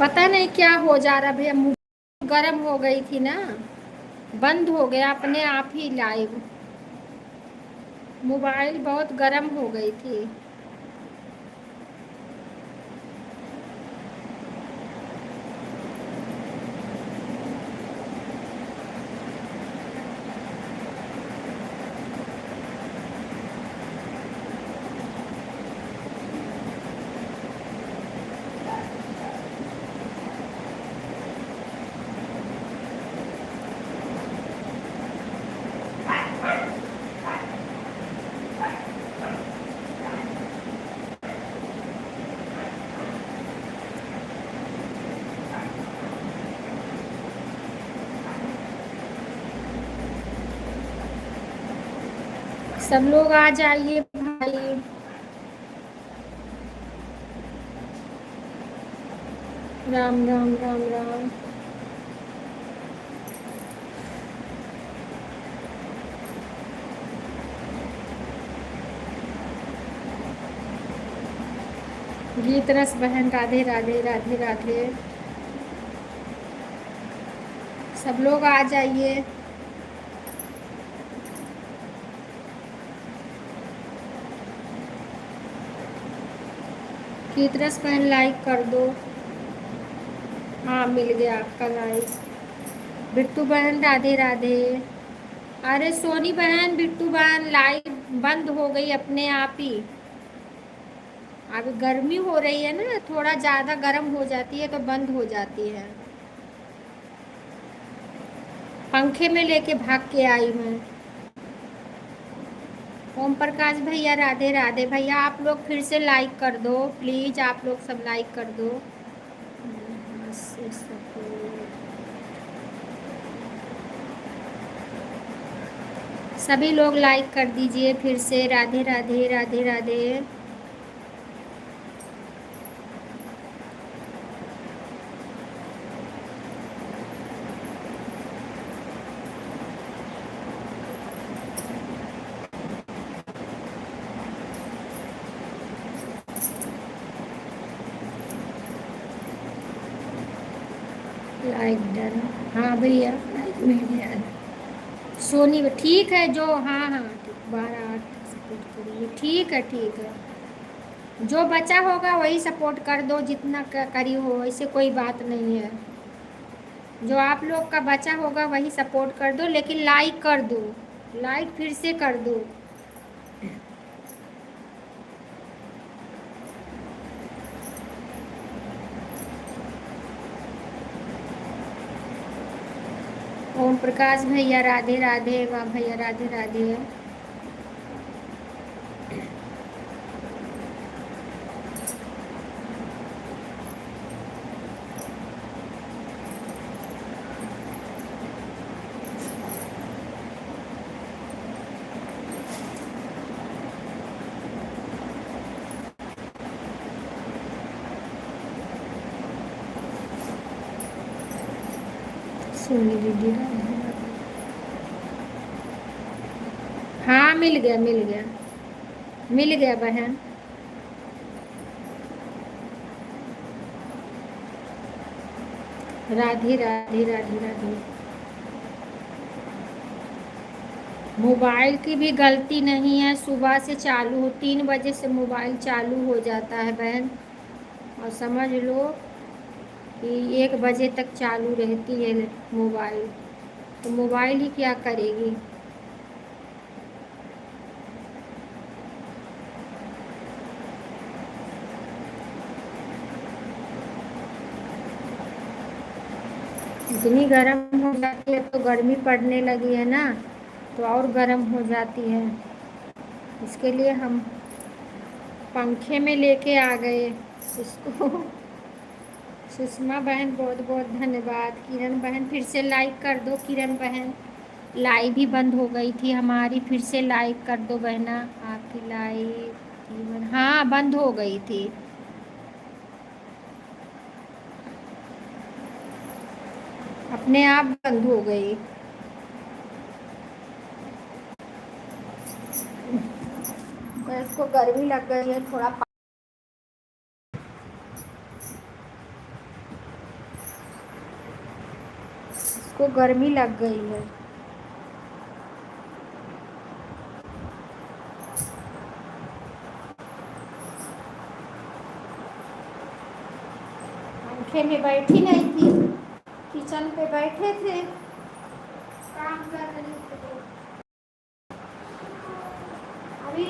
पता नहीं क्या हो जा रहा भैया, मुँह गर्म हो गई थी ना, बंद हो गया अपने आप ही लाइव। मोबाइल बहुत गर्म हो गई थी। सब लोग आ जाइए भाई। राम राम राम राम। गीत रस बहन राधे राधे राधे राधे। सब लोग आ जाइए। गीत रस बहन लाइक कर दो। हाँ मिल गया आपका लाइक। बिट्टू बहन राधे राधे। अरे सोनी बहन बिट्टू बहन लाइव बंद हो गई अपने आप ही। अभी गर्मी हो रही है ना, थोड़ा ज़्यादा गर्म हो जाती है तो बंद हो जाती है। पंखे में लेके भाग के आई मैं। ओम प्रकाश भैया राधे राधे। भैया आप लोग फिर से लाइक कर दो प्लीज़, आप लोग सब लाइक कर दो। सभी लोग लाइक कर दीजिए फिर से। राधे राधे राधे राधे। Like done. हाँ भैया लाइक मिल गया है। सोनी ठीक है जो, हाँ हाँ ठीक, 12 8 सपोर्ट करिए। ठीक है ठीक है। जो बचा होगा वही सपोर्ट कर दो, जितना करी हो, ऐसे कोई बात नहीं है। जो आप लोग का बचा होगा वही सपोर्ट कर दो, लेकिन लाइक कर दो। लाइक फिर से कर दो। ओम प्रकाश भैया राधे राधे। वाह भैया राधे राधे। सोनी दीदी राधे राधे। हाँ मिल गया मिल गया। मिल गया बहन। राधे राधे राधे राधे। मोबाइल की भी गलती नहीं है, सुबह से चालू हो, 3 बजे से मोबाइल चालू हो जाता है बहन। और समझ लो कि 1 बजे तक चालू रहती है मोबाइल। तो मोबाइल ही क्या करेगी। इतनी गर्म हो जाती है, तो गर्मी पड़ने लगी है ना, तो और गर्म हो जाती है। इसके लिए हम पंखे में लेके आ गए इसको। सुषमा बहन बहुत बहुत धन्यवाद। किरण बहन फिर से लाइक कर दो। किरण बहन लाइव भी बंद हो गई थी हमारी, फिर से लाइक कर दो बहना। आपकी लाइव हाँ बंद हो गई थी। अपने आप बंद हो गई। इसको गर्मी लग गई है थोड़ा। इसको गर्मी लग गई है। पंखे में बैठी नहीं थी, किचन पे बैठे थे, काम कर रही थी। अभी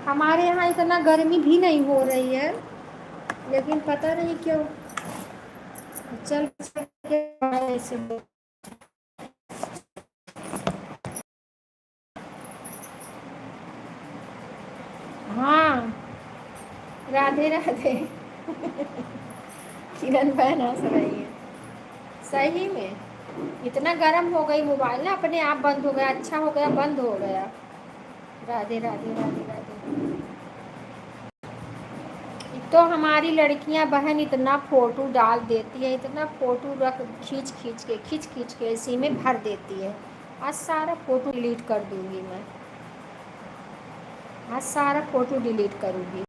हमारे यहाँ इतना गर्मी भी नहीं हो रही है, लेकिन पता नहीं क्यों चल के ऐसे। हाँ, राधे राधे। किरण बहन हंस रही है। सही में इतना गर्म हो गई मोबाइल ना, अपने आप बंद हो गया। अच्छा हो गया बंद हो गया। राधे राधे राधे राधे। तो हमारी लड़कियां बहन इतना फोटो डाल देती है, इतना फोटो रख खींच खींच के इसी में भर देती है। आज सारा फोटो डिलीट कर दूंगी मैं। आज सारा फोटो डिलीट करूंगी।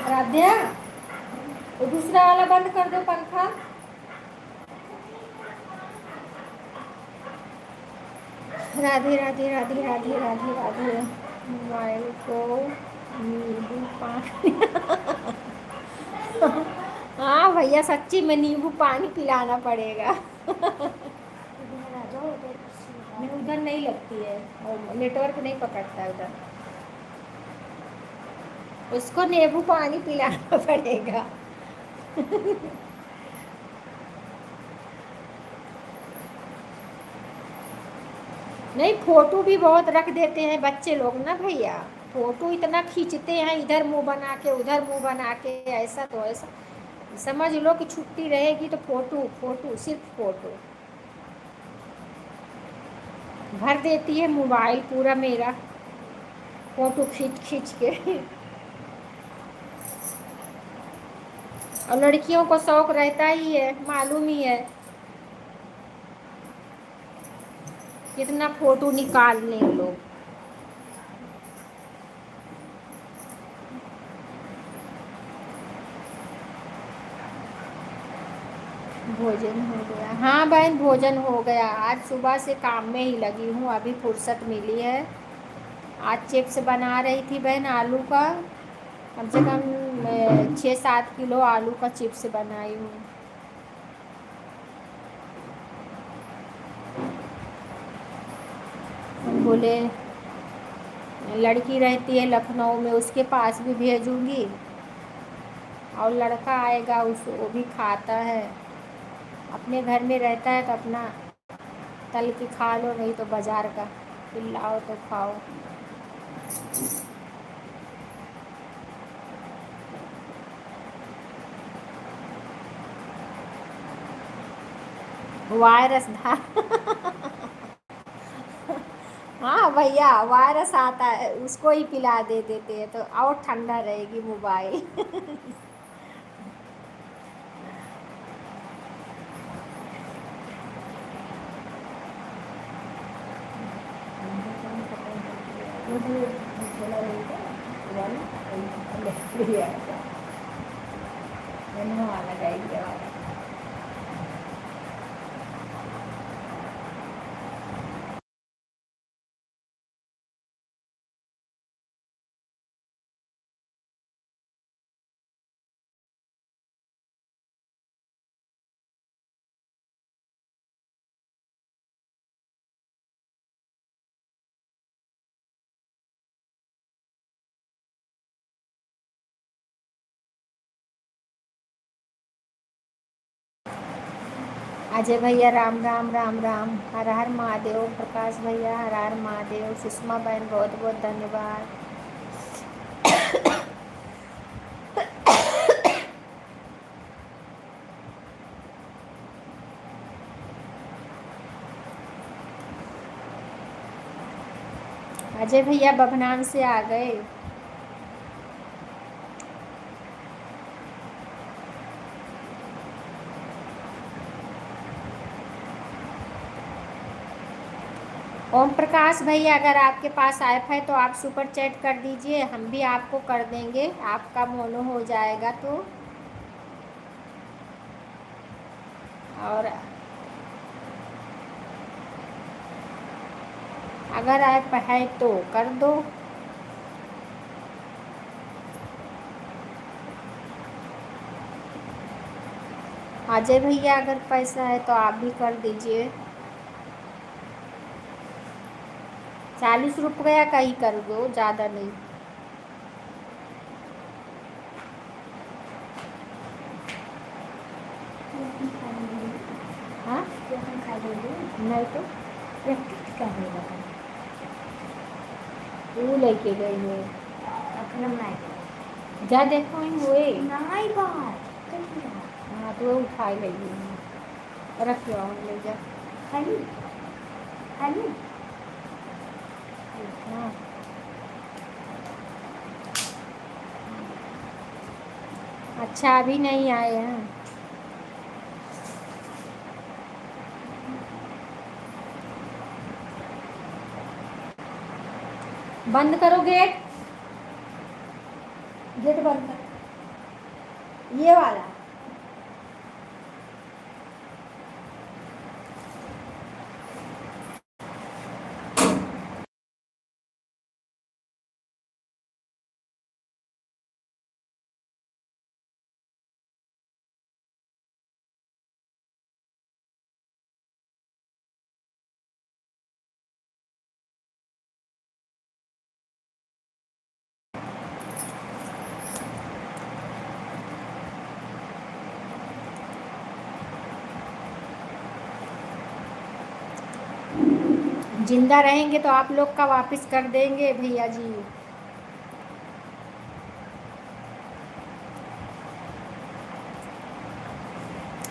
राध्या, वो दूसरा वाला बंद कर दो पंखा। राधे राधे राधे राधे राधे राधे। मोबाइल को नींबू पानी। हाँ भैया, सच्ची में नींबू पानी पिलाना पड़ेगा। मैं उधर नहीं लगती है, और नेटवर्क नहीं पकड़ता है उधर। उसको नींबू पानी पिलाना पड़ेगा। नहीं, फोटो भी बहुत रख देते हैं बच्चे लोग ना भैया। फोटो इतना खींचते हैं, इधर मुंह बना के उधर मुंह बना के, ऐसा तो ऐसा समझ लो कि छुट्टी रहेगी तो फोटो फोटो सिर्फ फोटो भर देती है मोबाइल पूरा मेरा, फोटो खींच खींच के। और लड़कियों को शौक रहता ही है, मालूम ही है कितना फोटो निकाल लें लोग। भोजन हो गया? हाँ बहन, भोजन हो गया। आज सुबह से काम में ही लगी हूँ, अभी फुर्सत मिली है। आज चिप्स बना रही थी बहन, आलू का। कम से कम 6-7 किलो आलू का चिप्स बनाई हूँ। बोले लड़की रहती है लखनऊ में, उसके पास भी भेजूँगी, और लड़का आएगा उस वो भी खाता है। अपने घर में रहता है तो अपना तल के खा लो, नहीं तो बाज़ार का खिलाओ तो खाओ। वायरस था। हाँ भैया, वायरस आता है, उसको ही पिला देते हैं तो और ठंडा रहेगी मोबाइल। अजय भैया राम राम राम राम। हर हर महादेव। प्रकाश भैया हर हर महादेव। सुषमा बहन बहुत बहुत धन्यवाद। अजय भैया बभनान से आ गए। ओम प्रकाश भैया, अगर आपके पास ऐप है तो आप सुपर चैट कर दीजिए, हम भी आपको कर देंगे, आपका मोनो हो जाएगा तो। और अगर ऐप है तो कर दो। अजय भैया, अगर पैसा है तो आप भी कर दीजिए। 40 रुपया का ही कर दो, ज़्यादा नहीं। हाँ, नहीं तो वो लेके गई है। जा देखो ही हुए। हाँ तो वो उठाई लगी रख लो, ले जा। हाँ, अच्छा अभी नहीं आए हैं। बंद करो गेट, गेट बंद कर, ये वाला। जिंदा रहेंगे तो आप लोग का वापस कर देंगे भैया जी।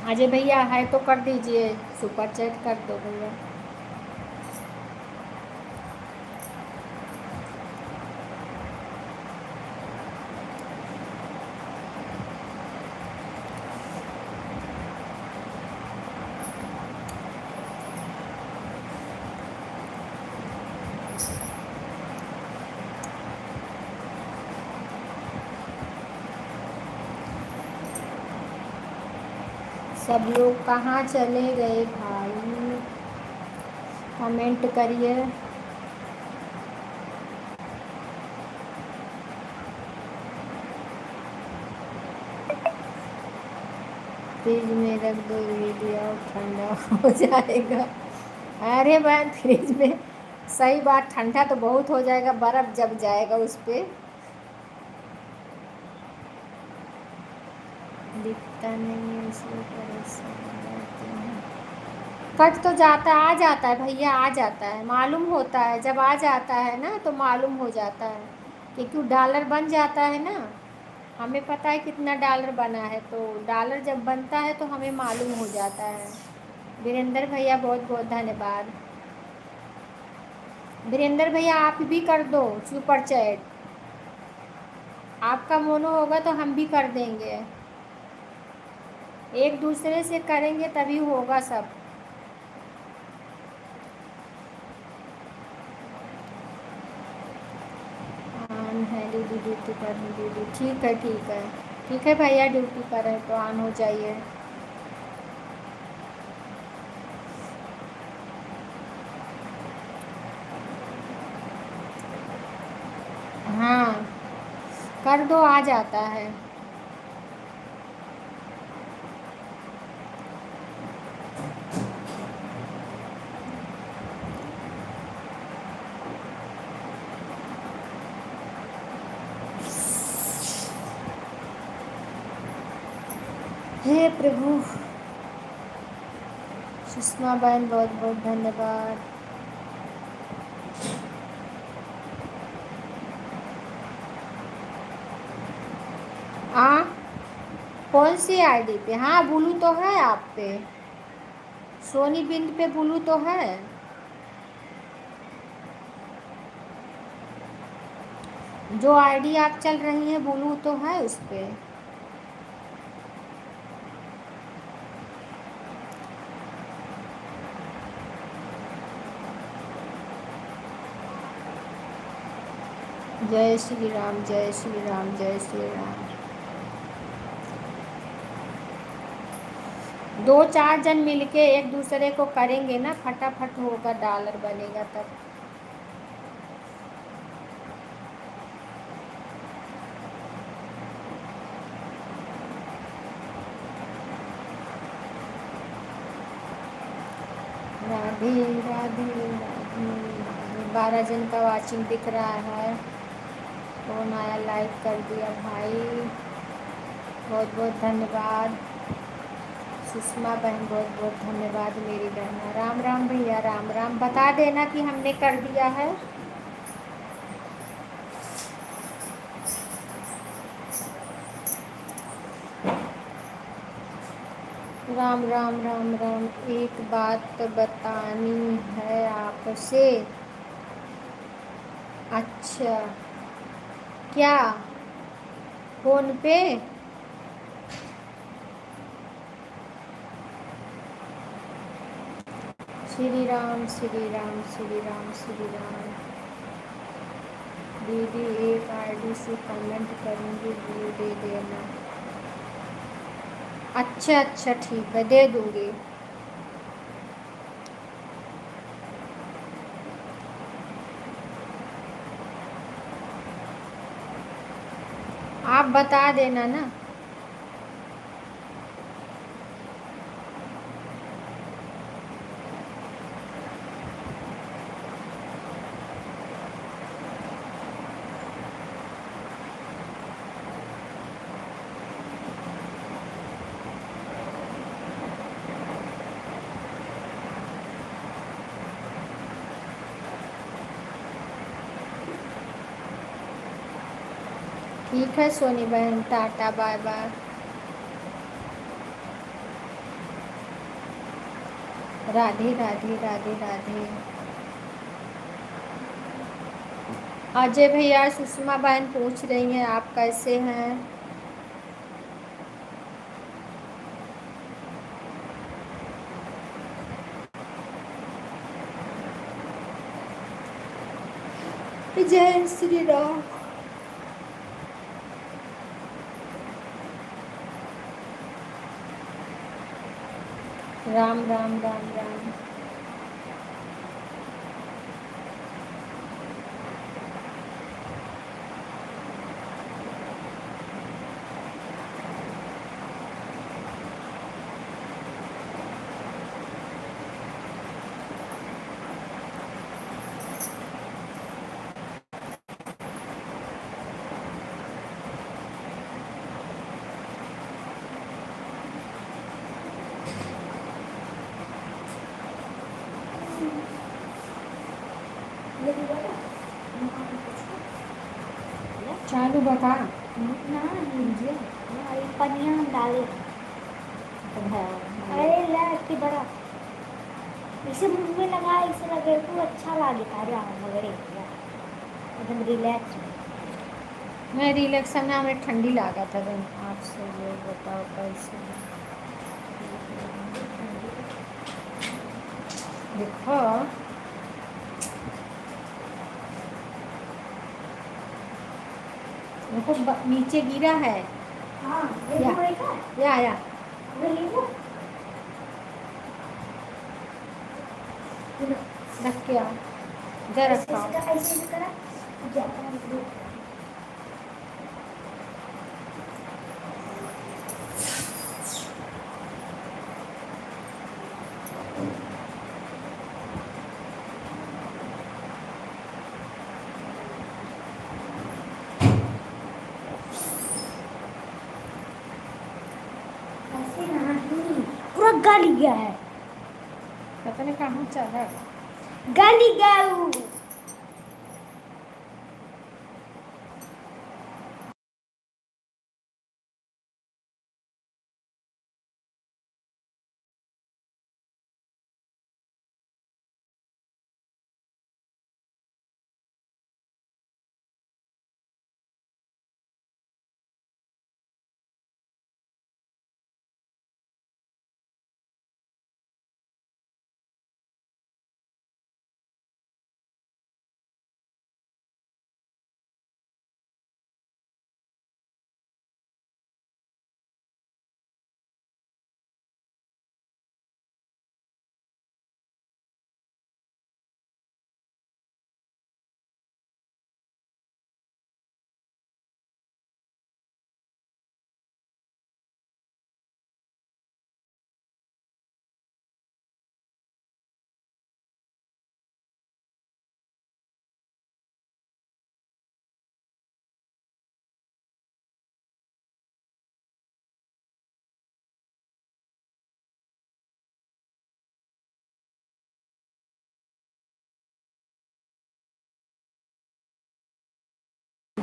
अजय भैया है तो कर दीजिए, सुपर चैट कर दो भैया। सब लोग कहाँ चले गए भाई, कमेंट करिए। फ्रिज में रख दो, वीडियो ठंडा हो जाएगा। अरे भाई फ्रिज में, सही बात, ठंडा तो बहुत हो जाएगा, बर्फ़ जम जाएगा उस पर। दिखता नहीं है इसलिए परेशान रहते हैं। कट तो जाता है, आ जाता है भैया, आ जाता है, मालूम होता है जब आ जाता है ना तो मालूम हो जाता है, क्योंकि डॉलर बन जाता है ना, हमें पता है कितना डॉलर बना है, तो डॉलर जब बनता है तो हमें मालूम हो जाता है। वीरेंद्र भैया बहुत बहुत धन्यवाद। वीरेंद्र भैया आप भी कर दो सुपर चैट, आपका मोनो होगा तो हम भी कर देंगे, एक दूसरे से करेंगे तभी होगा सब। ऑन है दीदी, ड्यूटी पर हूँ दीदी। ठीक है ठीक है, ठीक है भैया, ड्यूटी पर है तो ऑन हो जाइए। हाँ कर दो, आ जाता है। हे प्रभु। सुषमा बहन बहुत बहुत धन्यवाद। कौन सी आईडी पे? हाँ ब्लू तो है आप पे, सोनी बिंद पे ब्लू तो है। जो आईडी आप चल रही हैं ब्लू तो है उस पे। जय श्री राम, जय श्री राम, जय श्री राम। 2-4 जन मिलके एक दूसरे को करेंगे ना, फटाफट होगा, डॉलर बनेगा तब। राधे राधे राधे। 12 जन का वाचिंग दिख रहा है। कौन आया, लाइक कर दिया भाई, बहुत बहुत धन्यवाद। सुषमा बहन बहुत बहुत धन्यवाद मेरी बहना। राम राम भैया, राम राम। बता देना कि हमने कर दिया है। राम राम राम राम। एक बात बतानी है आपसे। अच्छा, क्या? फोन पे? श्री राम श्री राम श्री राम श्री राम। दीदी एक आईडी से कमेंट करूँगी, वो दे देना। अच्छा अच्छा, ठीक है, दे दूँगी। आप बता देना ना। ठीक है सोनी बहन, tata bye bye. Radhe Radhe Radhe Radhe. Ajay भैया, सुषमा बहन पूछ रही हैं आप कैसे हैं। जय श्री राम। राम राम राम राम। चालू बता ना लीजिए, पनिया हम डाले। अरे ला इतनी बड़ा, इसे मुंह में लगा, इसे लगे तो अच्छा लगे। अरे वगैरह एकदम रिलैक्स। मैं रिलैक्सन ना, हमें ठंडी लगा था। आपसे ये बताओ कैसे। देखो देखो, नीचे गिरा है। हाँ, या रख के आओ, इधर रखा। ऐसे करा पूरा गल गया है। पता नहीं कहाँ चला। गल गया।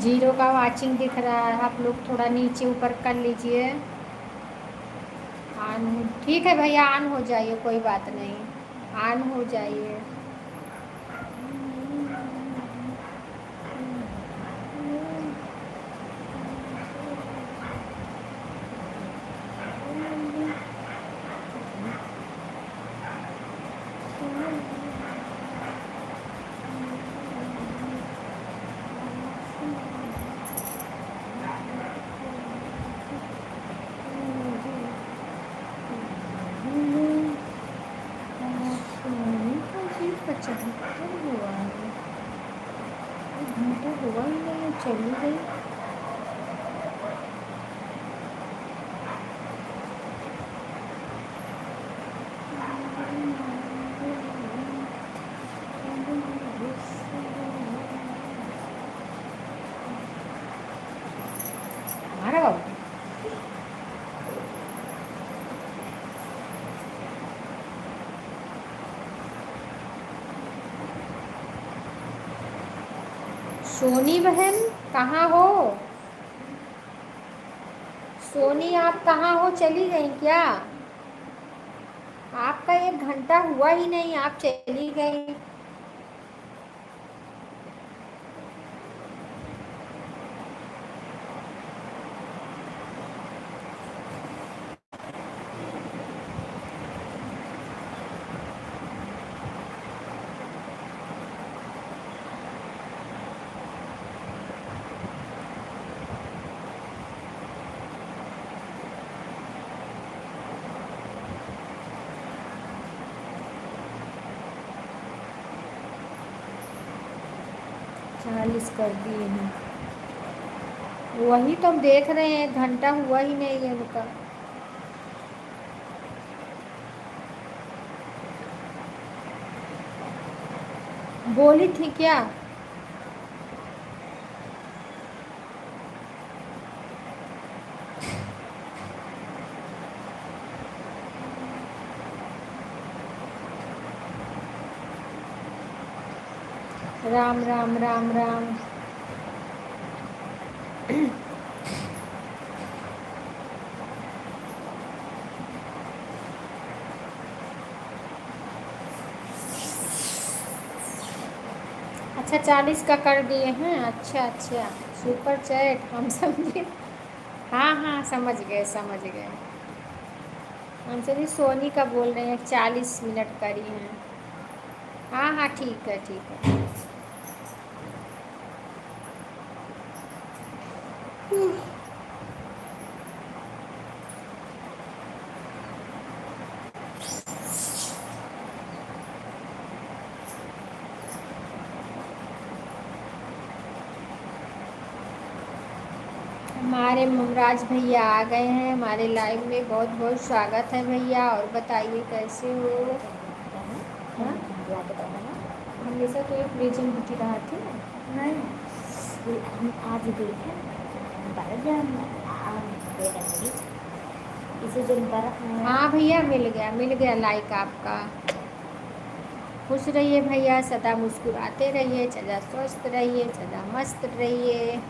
जीरो का वाचिंग दिख रहा है, आप लोग थोड़ा नीचे ऊपर कर लीजिए। ऑन ठीक है भैया, ऑन हो जाइए, कोई बात नहीं, ऑन हो जाइए। घंटा हुआ ही नहीं, चली गई। हमारा बाबू सोनी बहन कहाँ हो? सोनी आप कहाँ हो, चली गई क्या? आपका 1 घंटा हुआ ही नहीं, आप चली गई। चालीस कर दिए हैं, वही तो हम देख रहे हैं, 1 घंटा हुआ ही नहीं है उनका। बोली थी क्या? राम राम राम राम। अच्छा 40 का कर दिए हैं, अच्छा अच्छा, सुपर चैट, हम समझे। हाँ हाँ समझ गए समझ गए। हम सभी सोनी का बोल रहे हैं, 40 मिनट करी हैं। हाँ हाँ ठीक है ठीक है। हमारे मुमराज भैया आ गए हैं हमारे लाइव में, बहुत बहुत स्वागत है भैया। और बताइए कैसे हो? हाँ? हमेशा तो एक रीजन बुटी रहा थी ना। नहीं, हम आज देखे इसे जो बर्फ में। हाँ भैया मिल गया लाइक आपका। खुश रहिए भैया, सदा मुस्कुराते रहिए, सदा स्वस्थ रहिए, सदा मस्त रहिए।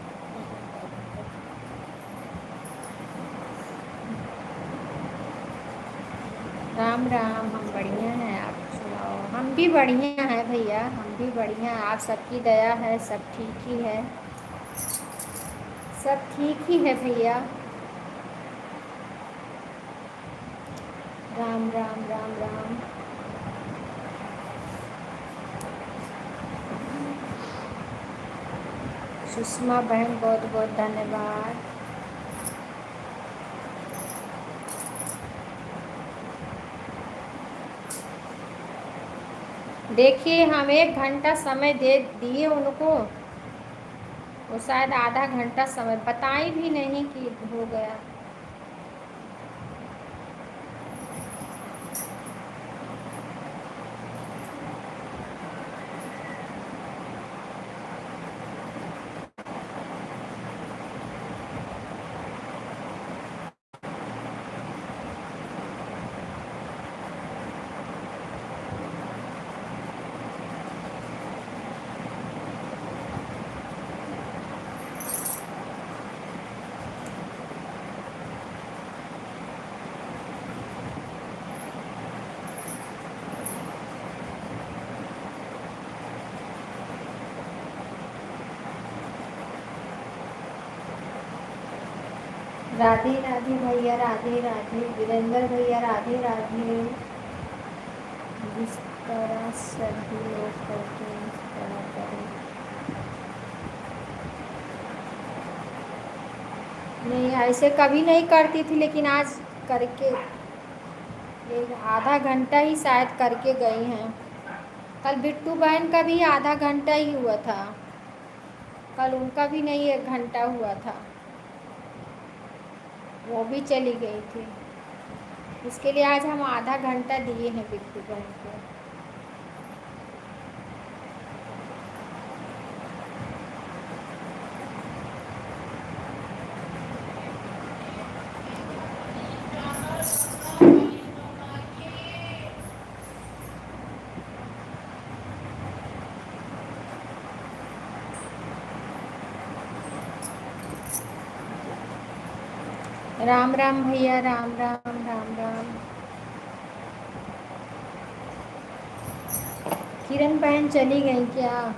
राम राम, हम बढ़िया हैं, आप सुनाओ? हम भी बढ़िया हैं भैया, हम भी बढ़िया हैं, आप सबकी दया है, सब ठीक ही है, सब ठीक ही है भैया। राम राम राम राम। सुषमा बहन बहुत बहुत धन्यवाद। देखिए हम 1 घंटा समय दे दिए उनको, वो शायद आधा घंटा समय बताई भी नहीं कि हो गया। राधे राधे भैया, राधे राधे वीरेंद्र भैया, राधे राधे। जिस तरह सभी लोग करते हैं उस तरह करें। नहीं, ऐसे कभी नहीं करती थी, लेकिन आज करके एक आधा घंटा ही शायद करके गई हैं। कल बिट्टू बहन का भी आधा घंटा ही हुआ था, कल उनका भी नहीं 1 घंटा हुआ था, वो भी चली गई थी। इसके लिए आज हम आधा घंटा दिए हैं बिट्टू बहन को। राम राम भैया, राम राम राम राम। किरण बहन चली गई क्या?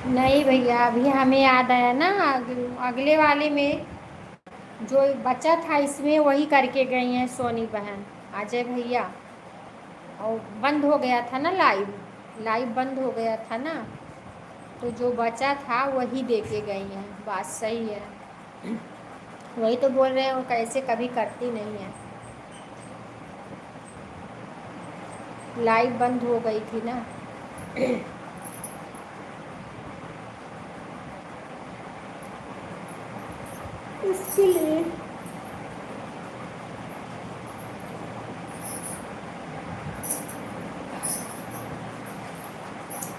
नहीं भैया, अभी हमें याद आया ना, अगले वाले में जो बचा था इसमें वही करके गई हैं सोनी बहन, अजय भैया। और बंद हो गया था ना, लाइव बंद हो गया था ना, तो जो बचा था वही दे के गई हैं। बात सही है, वही तो बोल रहे हैं, वो कैसे कभी करती नहीं है। लाइव बंद हो गई थी ना। इसके लिए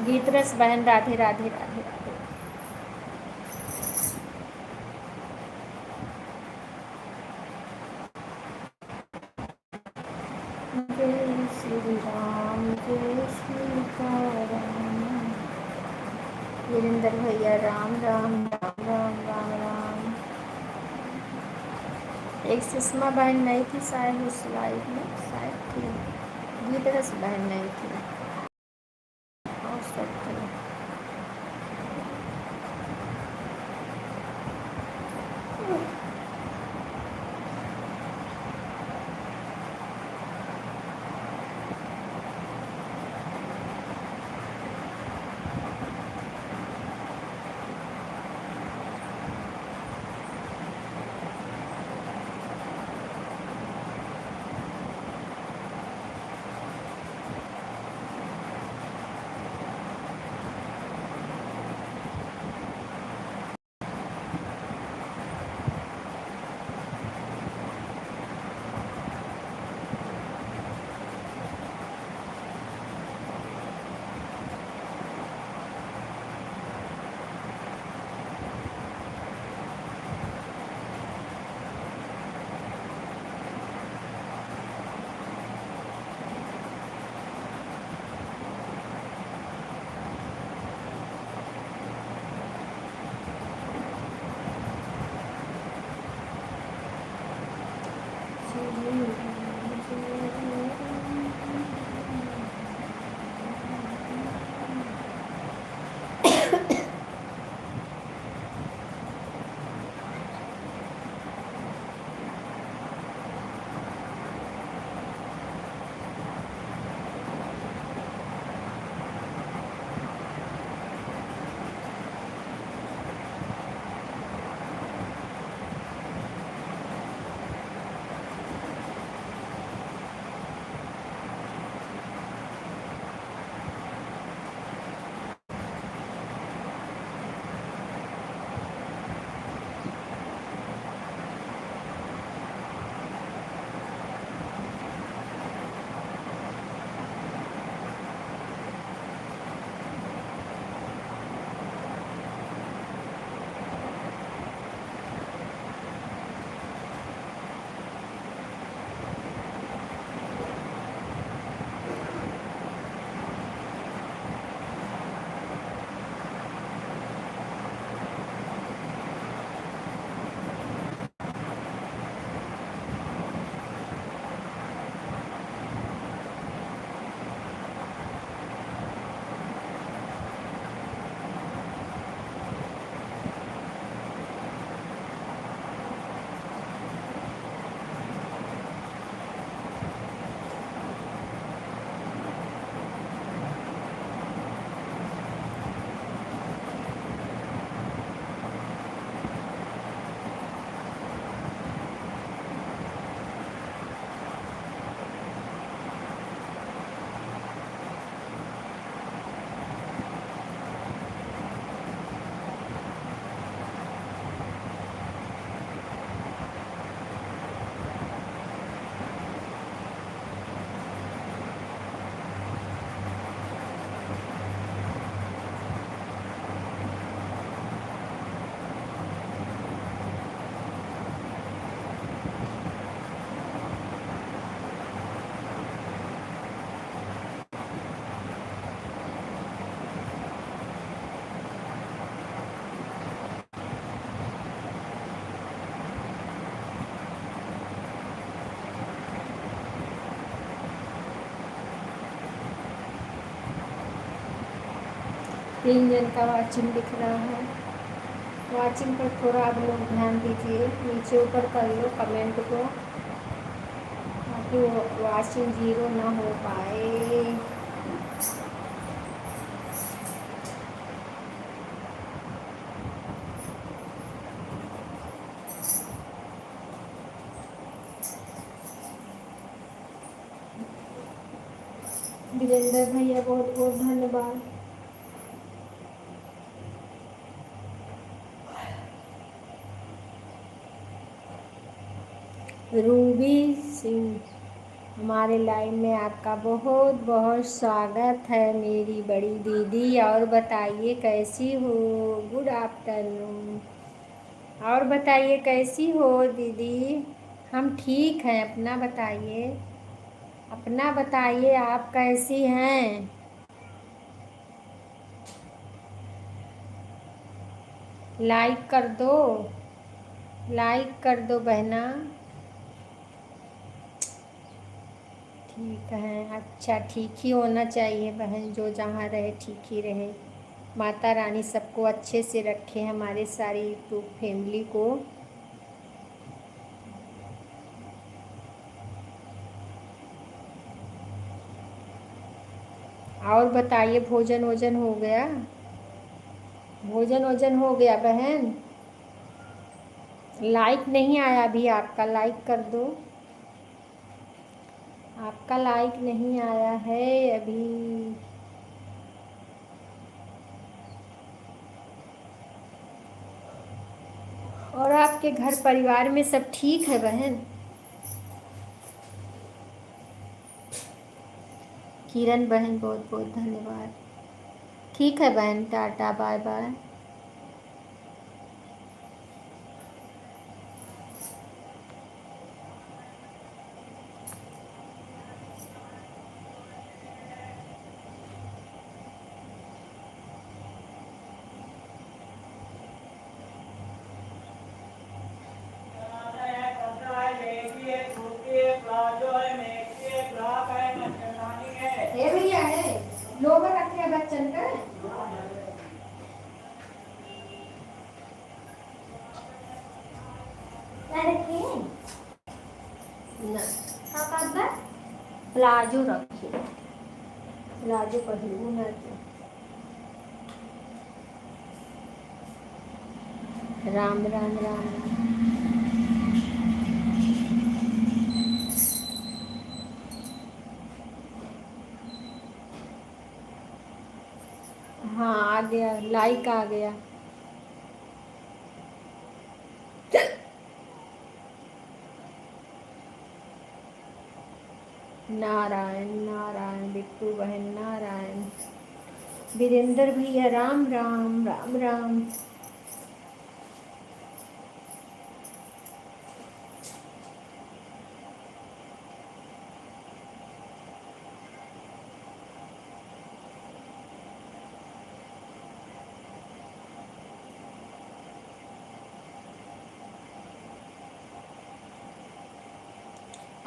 गीतरस बहन, राधे राधे राधे राधे। जय श्री राम, जय श्री राम। वीरेंद्र भैया, राम राम राम राम राम राम। एक सुषमा बहन नहीं थी शायद उस लाइव में, शायद थी। गीतरस बहन नहीं थी, और सब थे। 3 जन का वाचिंग दिख रहा है। वाचिंग पर थोड़ा आप लोग ध्यान दीजिए, नीचे ऊपर कर लो कमेंट को, ताकि वो वाचिंग जीरो ना हो पाए। वीरेंद्र भैया बहुत बहुत धन्यवाद। रूबी सिंह, हमारे लाइव में आपका बहुत बहुत स्वागत है मेरी बड़ी दीदी। और बताइए कैसी हो? Good afternoon. और बताइए कैसी हो दीदी? हम ठीक हैं, अपना बताइए, अपना बताइए आप कैसी हैं? लाइक कर दो, लाइक कर दो बहना। ठीक है, अच्छा ठीक ही होना चाहिए बहन, जो जहाँ रहे ठीक ही रहे। माता रानी सबको अच्छे से रखे, हमारे सारी यूट्यूब फैमिली को। और बताइए, भोजन वोजन हो गया? भोजन वोजन हो गया बहन? लाइक नहीं आया अभी आपका, लाइक कर दो। आपका लाइक नहीं आया है अभी। और आपके घर परिवार में सब ठीक है बहन? किरण बहन बहुत बहुत धन्यवाद। ठीक है बहन, टाटा बाय बाय। ये भैया है लोग रखे बच्चन का। क्या रखी है? ना, हाँ पापा। प्लाजो रखिए, प्लाजो पहनू ना तो। राम राम राम राम। हाँ आ गया, लाइक आ गया। नारायण नारायण, बिट्टू बहन नारायण। वीरेंद्र भैया राम राम राम राम।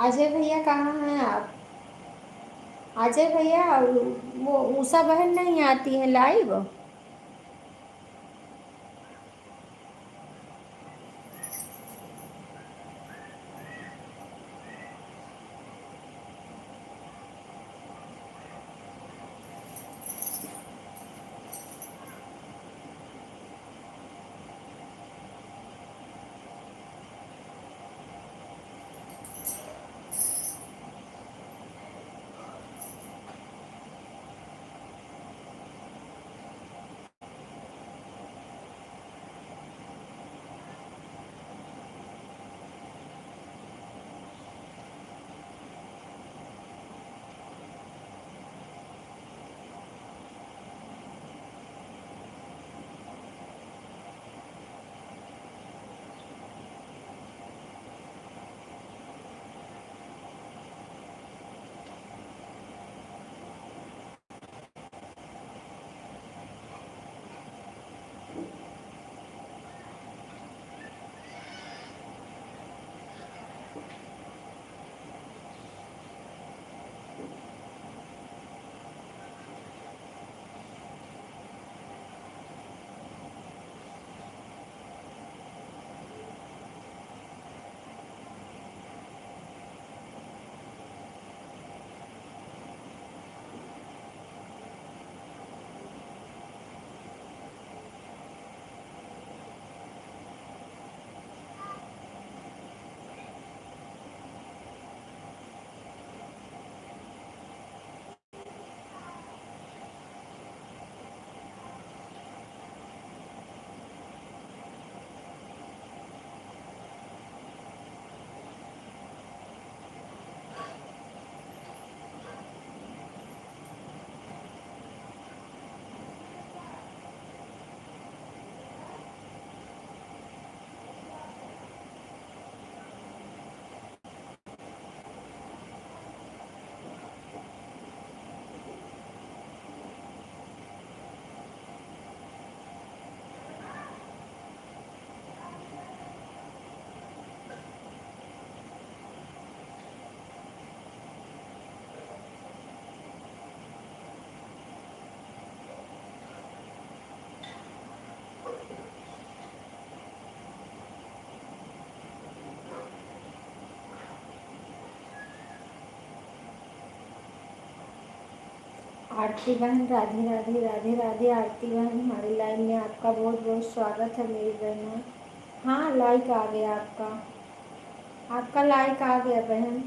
अजय भैया कहाँ हैं आप? अजय भैया, वो उषा बहन नहीं आती है लाइव? आरती बहन राधे राधे राधे राधे। आरती बहन हमारी लाइव में आपका बहुत बहुत स्वागत है मेरी बहन। हाँ लाइक आ गया आपका, आपका लाइक आ गया बहन।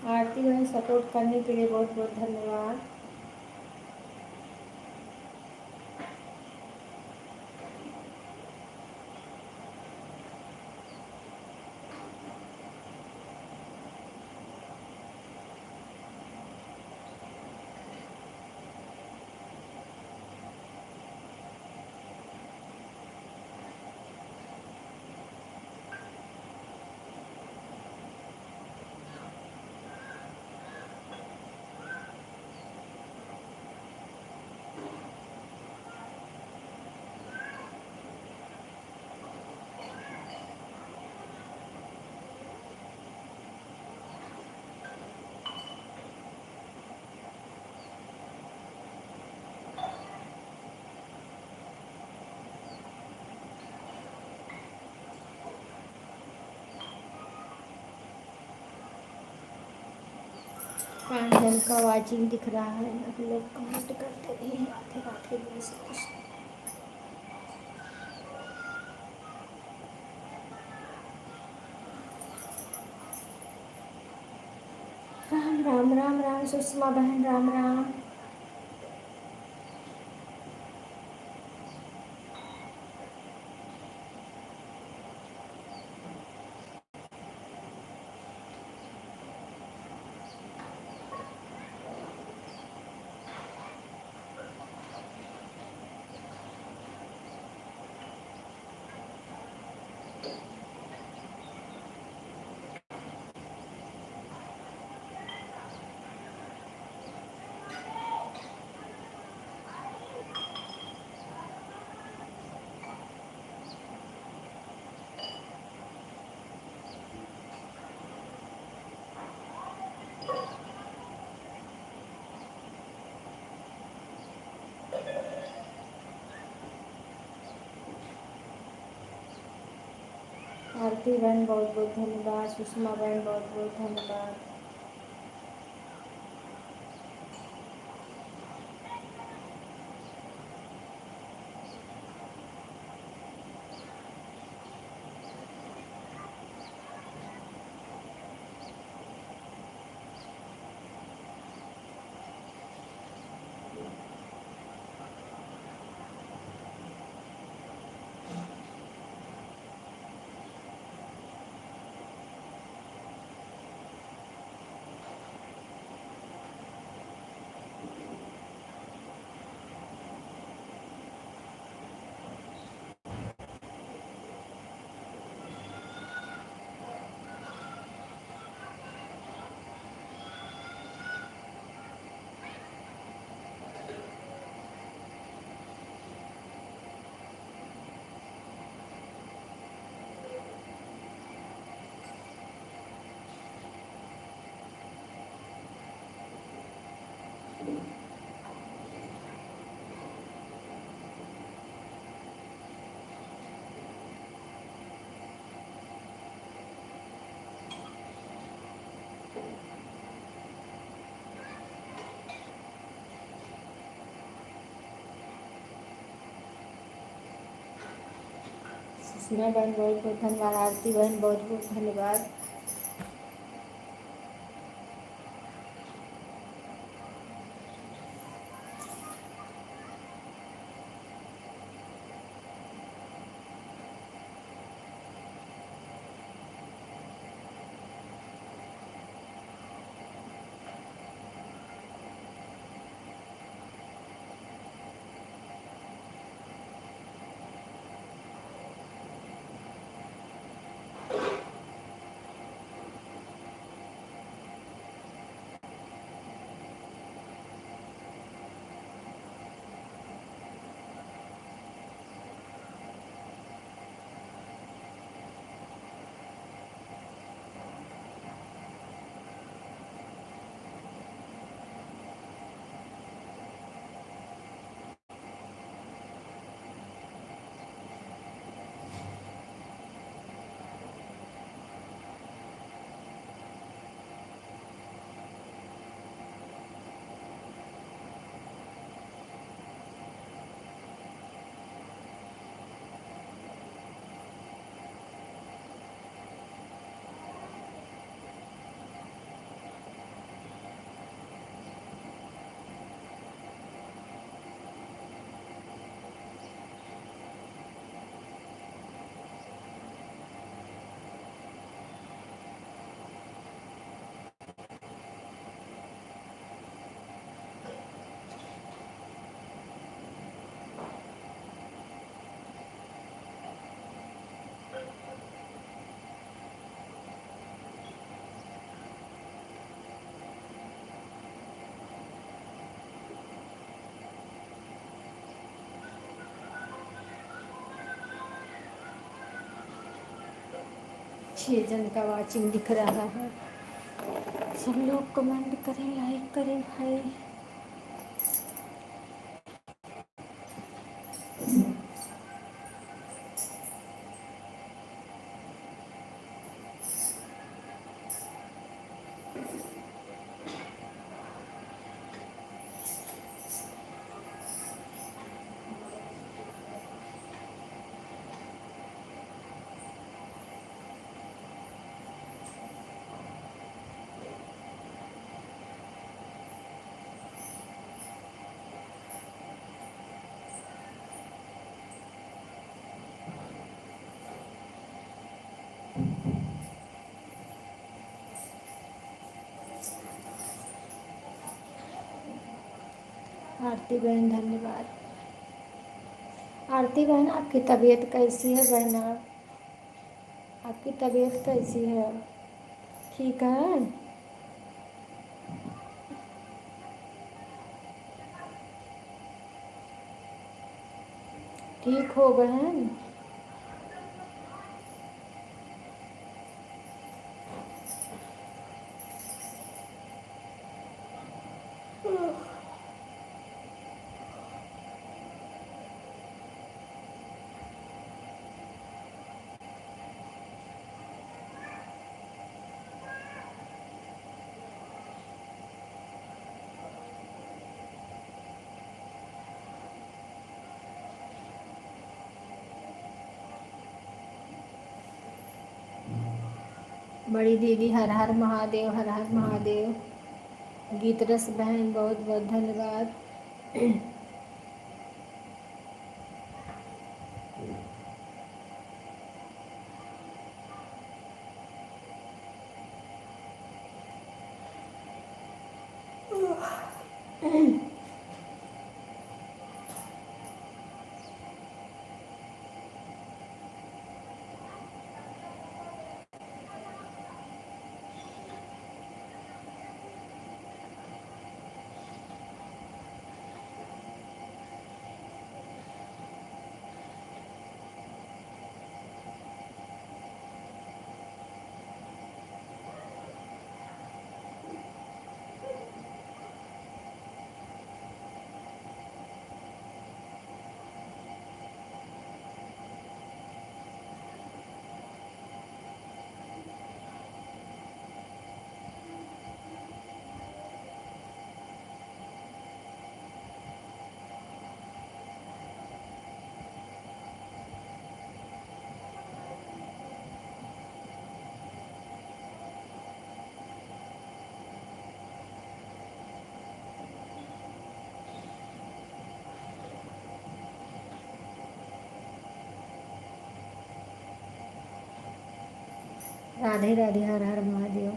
आरती बहन सपोर्ट करने के लिए बहुत बहुत धन्यवाद। पांडन का वाचिंग दिख रहा है, आप लोग कमेंट करते रहिए। राधे राधे जय श्री कृष्ण। राम राम राम राम सुषमा बहन राम राम। आरती बहन बहुत बहुत धन्यवाद। सुषमा बहन बहुत बहुत धन्यवाद। सुषमा बहन बहुत बहुत धन्यवाद। आरती बहन बहुत बहुत धन्यवाद। 6 जन का वाचिंग दिख रहा है। सब लोग कमेंट करें, लाइक करें भाई। आरती बहन धन्यवाद। आरती बहन आपकी तबीयत कैसी है बहन? आपकी तबीयत कैसी है? ठीक है? ठीक हो बहन? बड़ी दीदी हर हर महादेव, हर हर महादेव। गीत रस बहन बहुत बहुत धन्यवाद। राधे राधे, हर हर महादेव।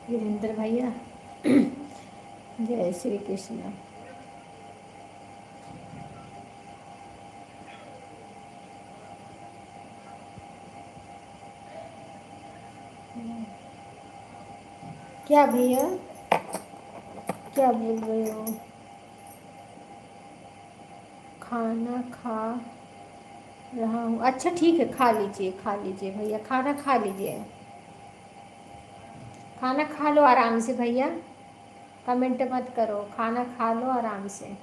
वीरेंद्र भैया जय श्री कृष्ण। क्या भैया, क्या बोल रहे हो? खाना खा रहा हूँ। अच्छा ठीक है, खा लीजिए, खा लीजिए भैया, खाना खा लीजिए। खाना खा लो आराम से भैया, कमेंट मत करो, खाना खा लो आराम से।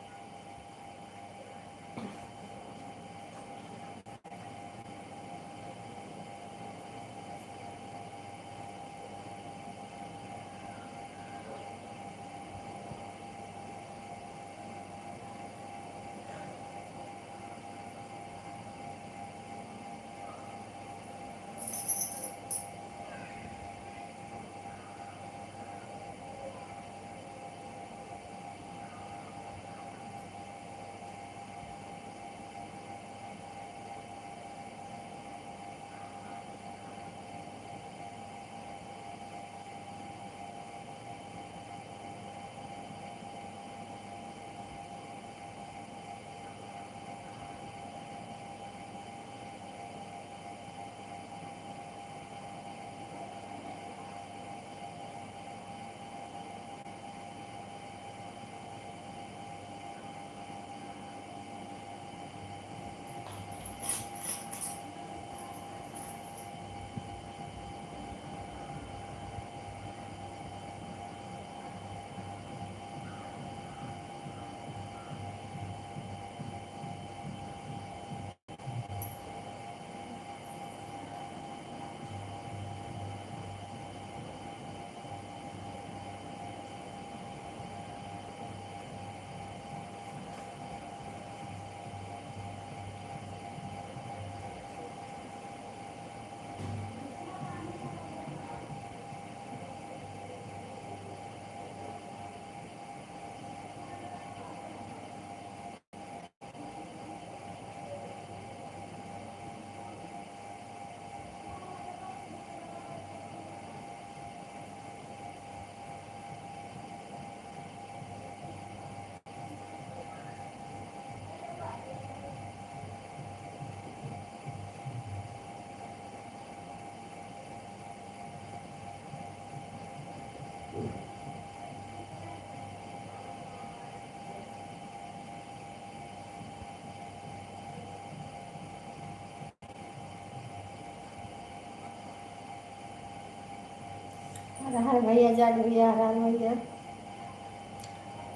हर हर भैया जाट भैया, हर हर भैया,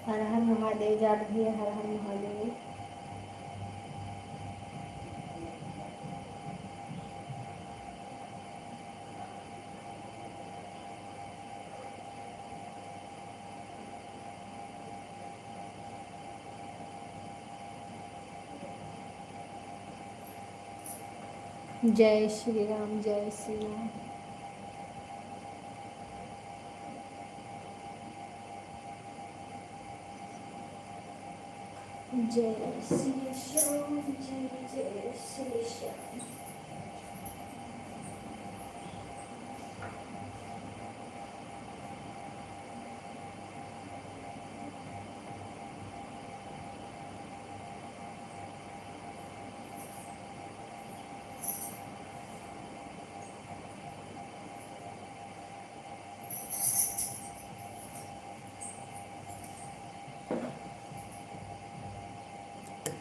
हर हर महादेव जाट भैया, हर हर महादेव। जय श्री राम, जय श्री राम। जय श्री श्याम, जय जय श्री श्याम।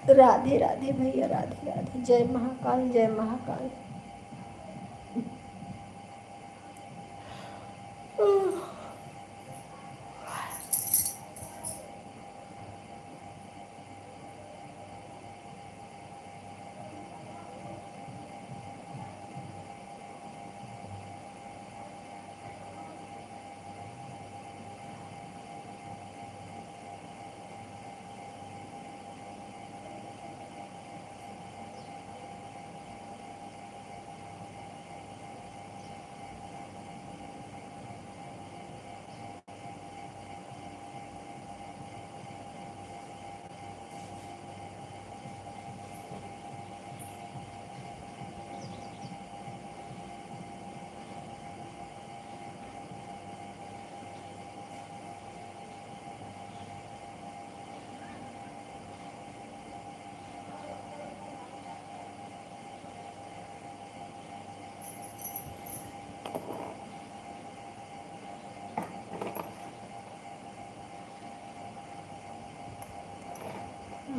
राधे राधे भैया, राधे राधे। जय महाकाल, जय महाकाल।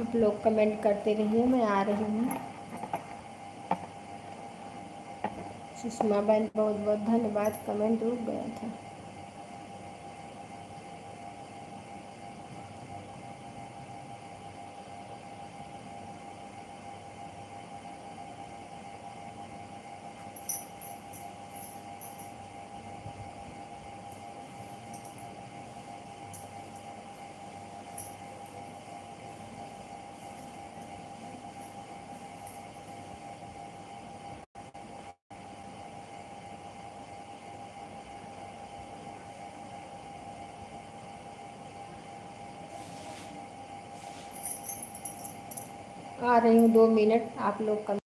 आप लोग कमेंट करते रहिए, मैं आ रही हूँ। सुषमा बहन बहुत बहुत धन्यवाद, कमेंट रुक गया था। आ रही हूँ 2 मिनट, आप लोग का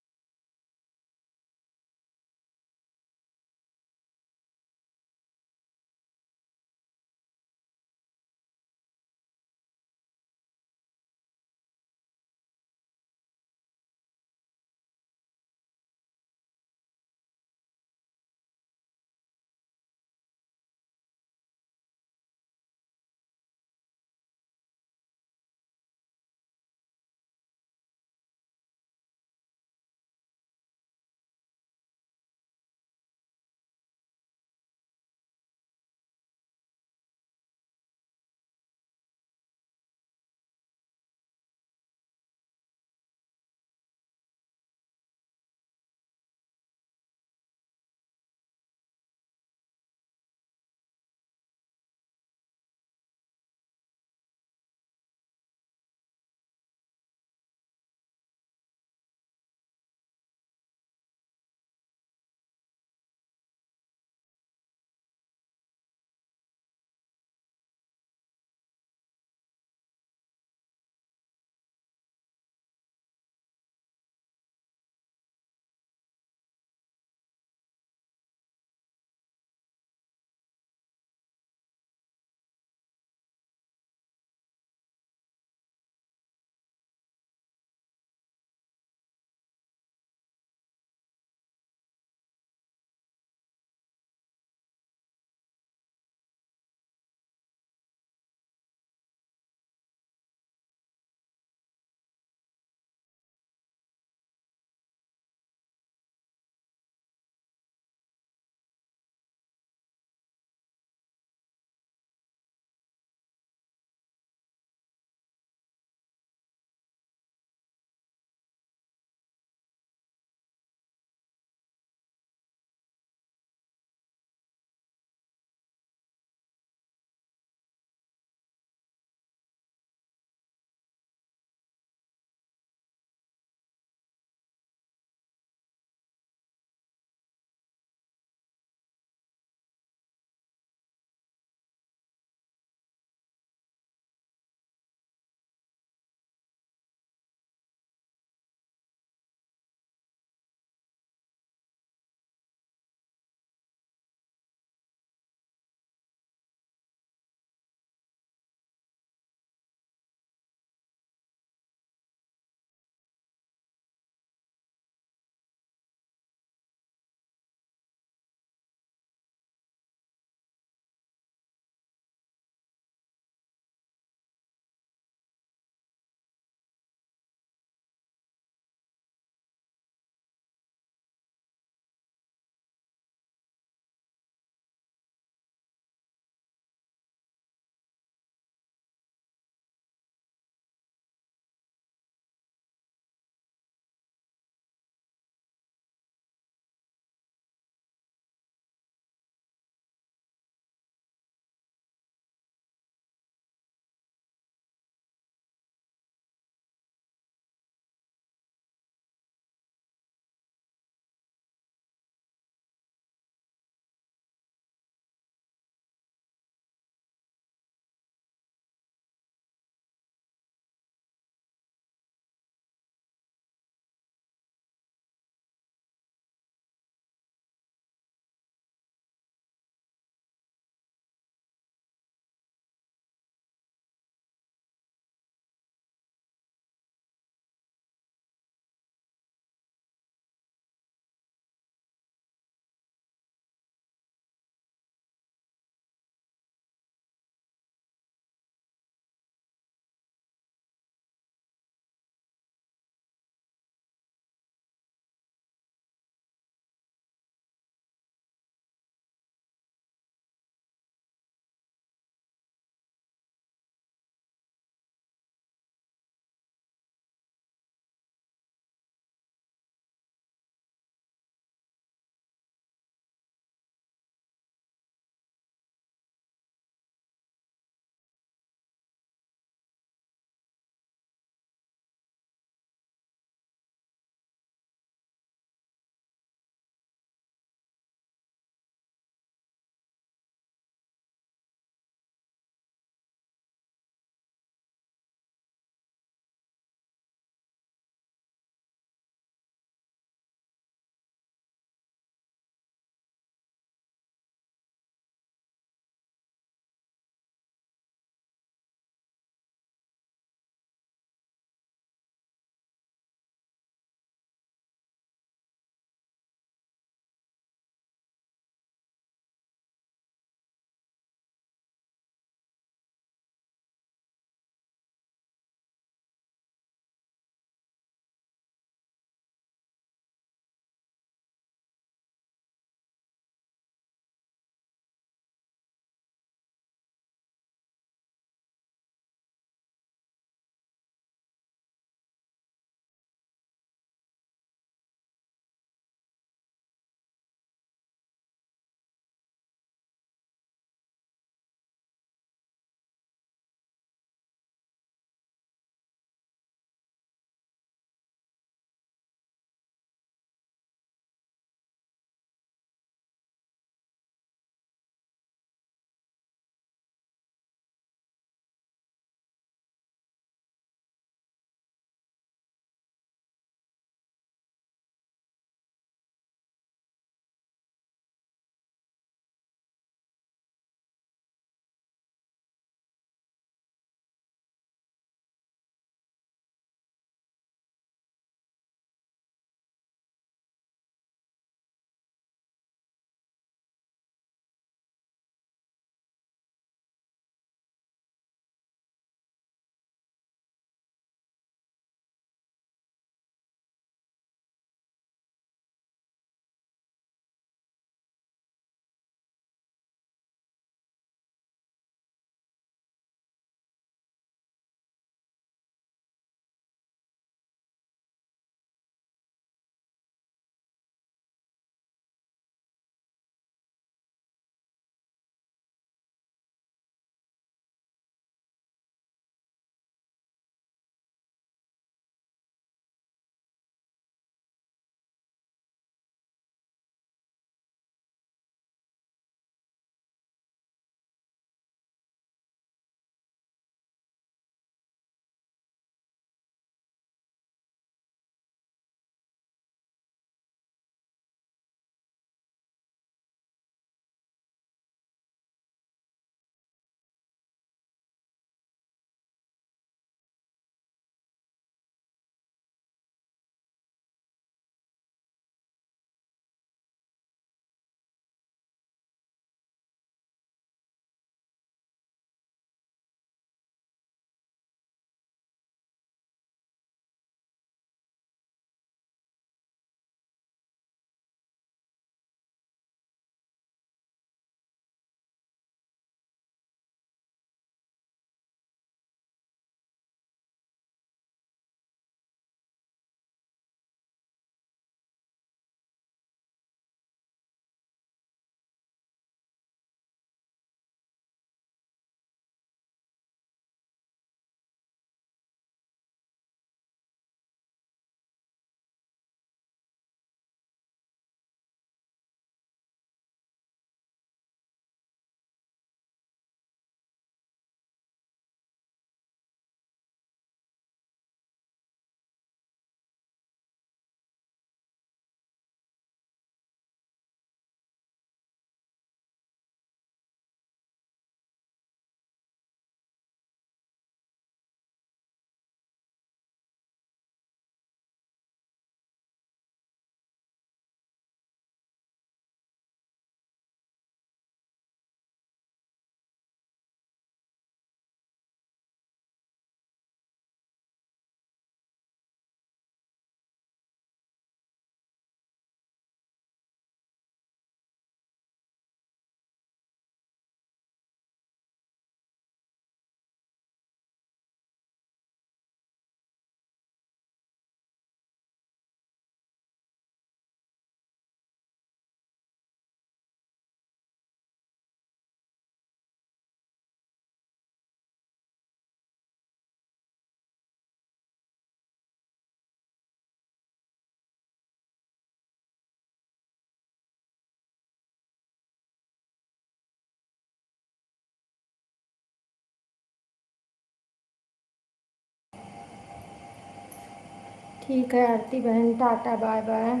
ठीक है आरती बहन, टाटा बाय बाय।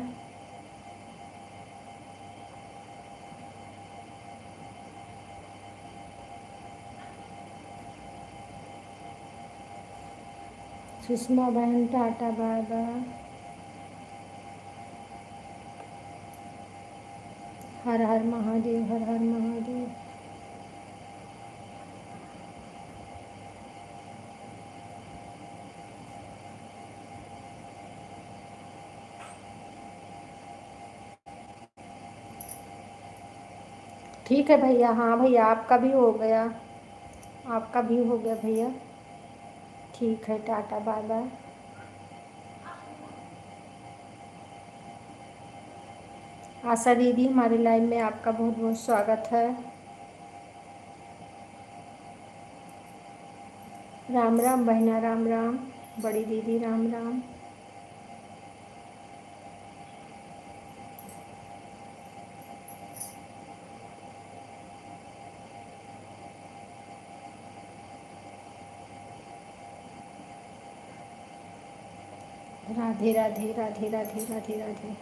सुषमा बहन tata bye bye. Har Har Mahadev, Har Har Mahadev. ठीक है भैया, हाँ भैया आपका भी हो गया, आपका भी हो गया भैया। ठीक है, टाटा बाय बाय। आशा दीदी हमारे लाइव में आपका बहुत बहुत स्वागत है। राम राम बहना, राम राम। बड़ी दीदी राम राम। राधे राधे राधे राधे राधे राधे।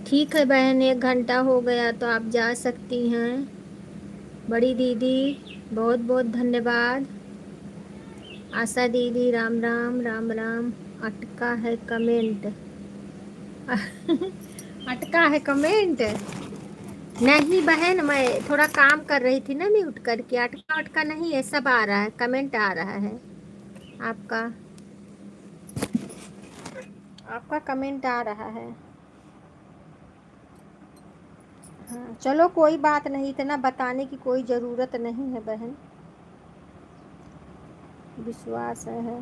ठीक है बहन, 1 घंटा हो गया तो आप जा सकती हैं। बड़ी दीदी बहुत बहुत धन्यवाद। आशा दीदी राम राम राम राम। अटका है कमेंट। अटका है कमेंट। नहीं बहन, मैं थोड़ा काम कर रही थी ना म्यूट करके। अटका अटका नहीं है, सब आ रहा है, कमेंट आ रहा है। आपका आपका कमेंट आ रहा है। हाँ चलो कोई बात नहीं, इतना बताने की कोई ज़रूरत नहीं है बहन, विश्वास है।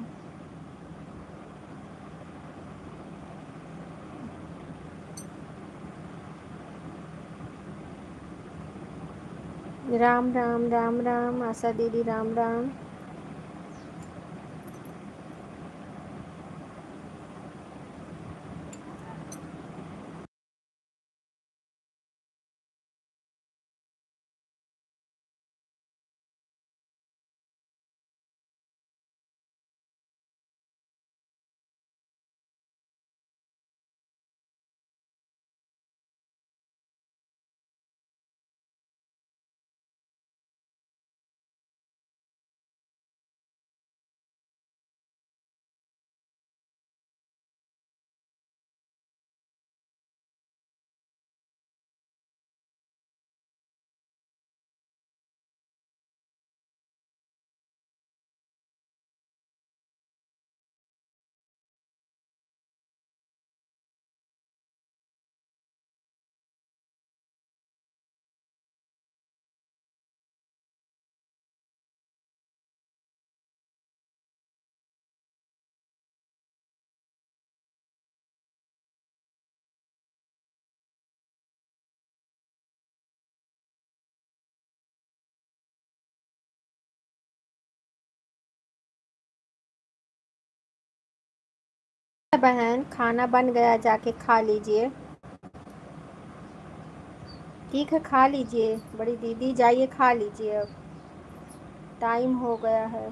राम राम राम राम। आशा दीदी राम राम। बहन खाना बन गया, जाके खा लीजिए। ठीक है खा लीजिए। बड़ी दीदी जाइए खा लीजिए, अब टाइम हो गया है।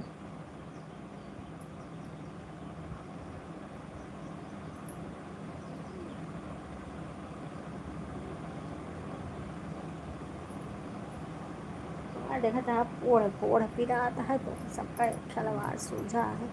और देखा था पोड़ पोड़ पिराता है तो सबका खिलवाड़ सूझा है।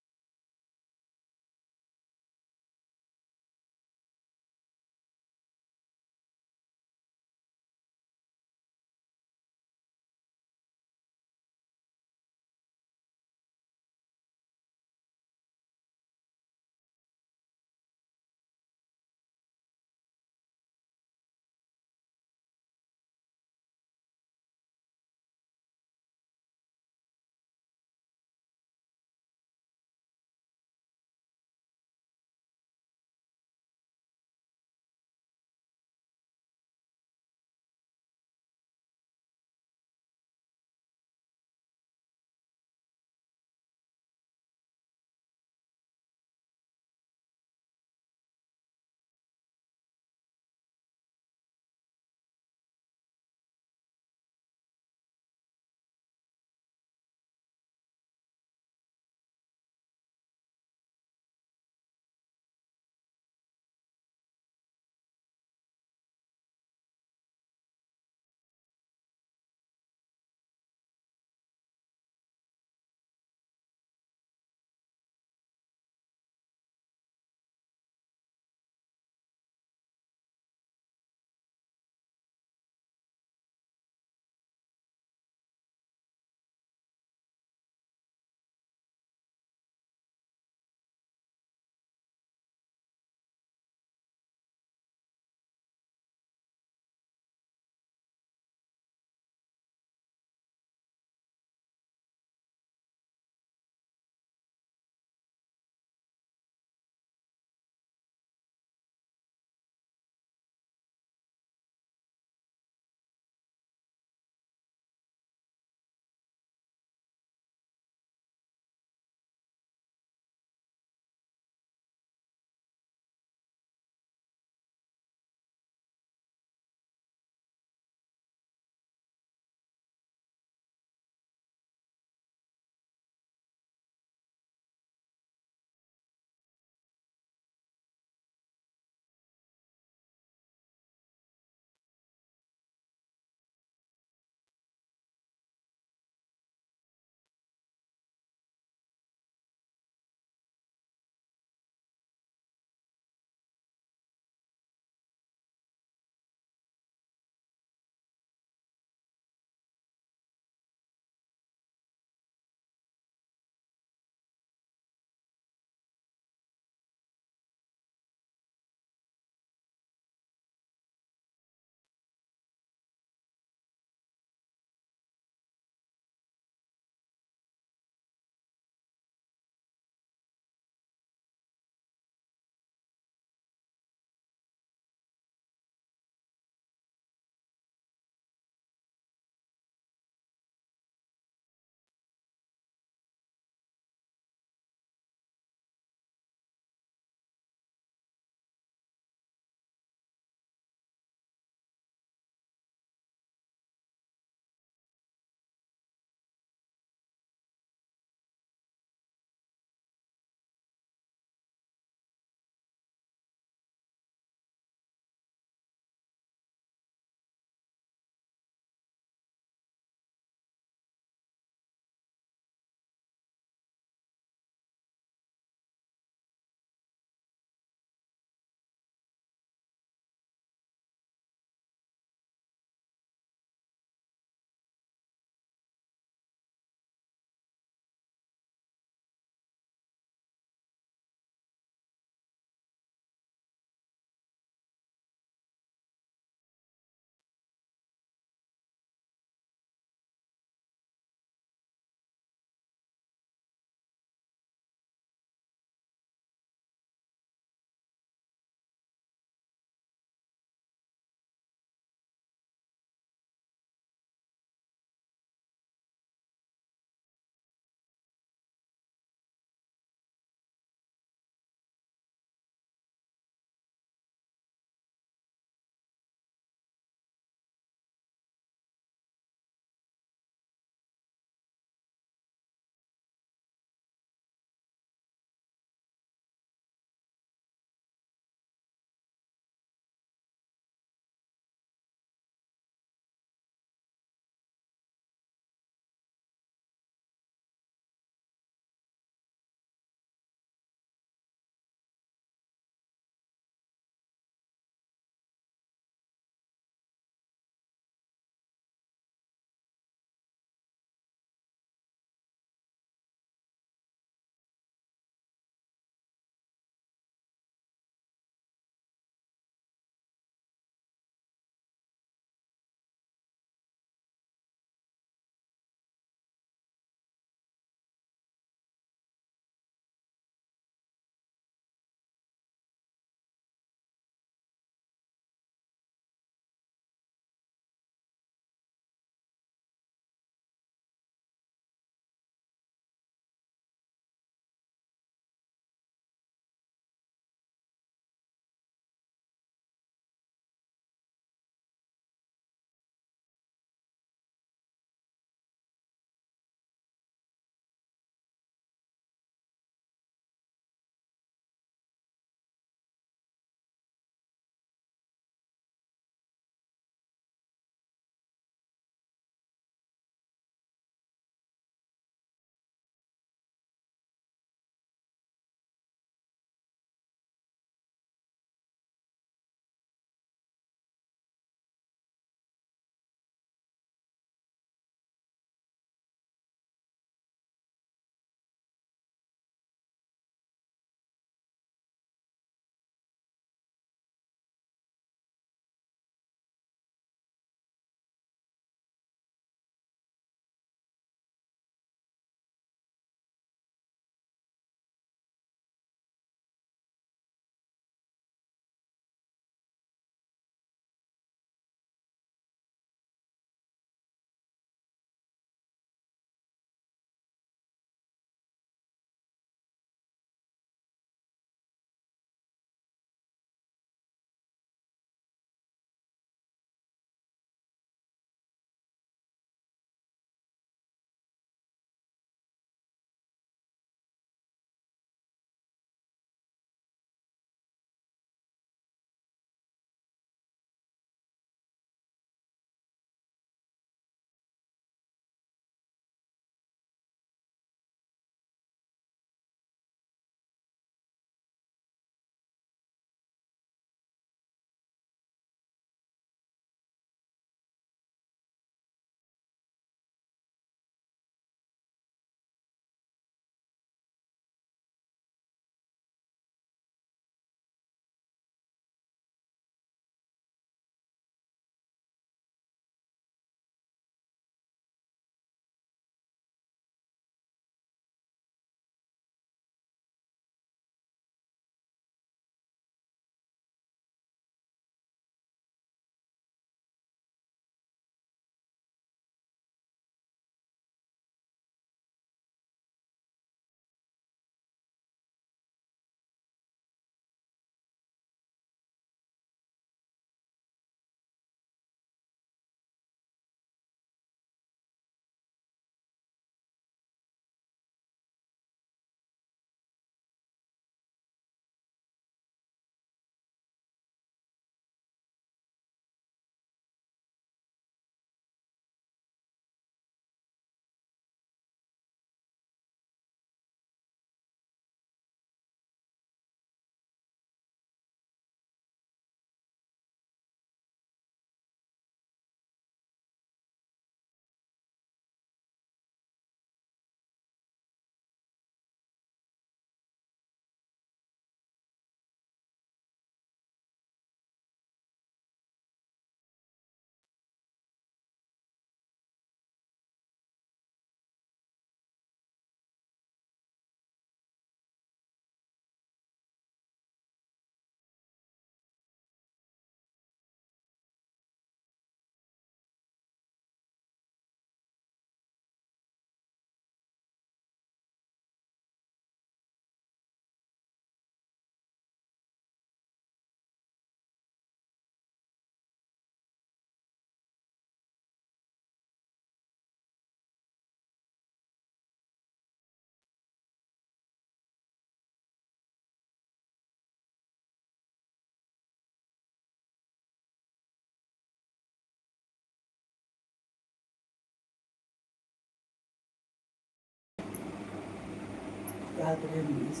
रात्रे मिस